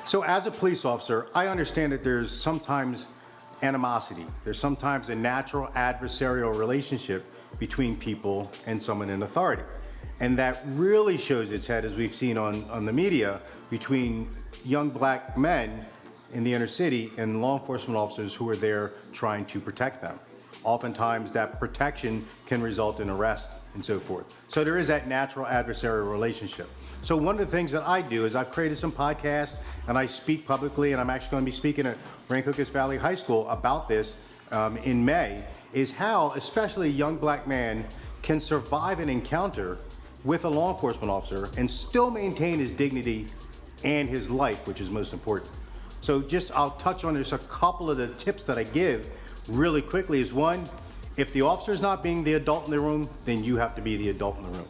So as a police officer, I understand that there's sometimes animosity. There's sometimes a natural adversarial relationship between people and someone in authority. And that really shows its head, as we've seen on the media, between young black men in the inner city and law enforcement officers who are there trying to protect them. Oftentimes that protection can result in arrest and so forth. So there is that natural adversarial relationship. So one of the things that I do is I've created some podcasts and I speak publicly, and I'm actually going to be speaking at Rancocas Valley High School about this in May, is how especially a young black man can survive an encounter with a law enforcement officer and still maintain his dignity and his life, which is most important. So I'll touch on just a couple of the tips that I give really quickly. Is one, if the officer's not being the adult in the room, then you have to be the adult in the room,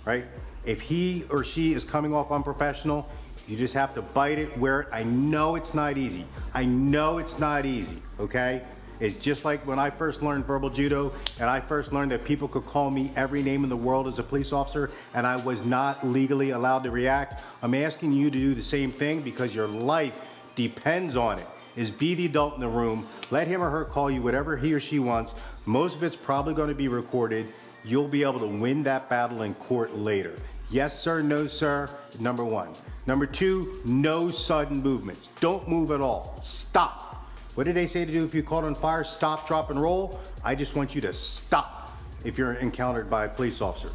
right? If he or she is coming off unprofessional, you just have to bite it, wear it. I know it's not easy. I know it's not easy, okay? It's just like when I first learned verbal judo and I first learned that people could call me every name in the world as a police officer and I was not legally allowed to react. I'm asking you to do the same thing because your life depends on it. Is be the adult in the room. Let him or her call you whatever he or she wants. Most of it's probably going to be recorded. You'll be able to win that battle in court later. Yes, sir, no, sir, number one. Number two, no sudden movements. Don't move at all. Stop. What did they say to do if you caught on fire? Stop, drop, and roll. I just want you to stop if you're encountered by a police officer.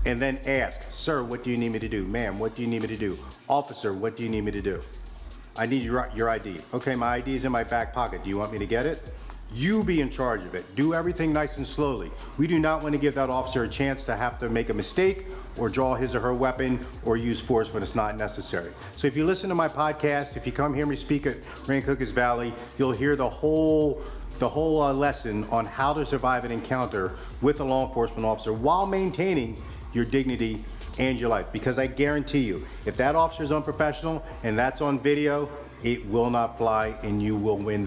And then ask, sir, what do you need me to do? Ma'am, what do you need me to do? Officer, what do you need me to do? I need your ID. Okay, my ID is in my back pocket. Do you want me to get it? You be in charge of it. Do everything nice and slowly. We do not want to give that officer a chance to have to make a mistake or draw his or her weapon or use force when it's not necessary. So if you listen to my podcast, if you come hear me speak at Rancocas Valley, you'll hear the whole lesson on how to survive an encounter with a law enforcement officer while maintaining your dignity and your life. Because I guarantee you, if that officer is unprofessional and that's on video, it will not fly and you will win.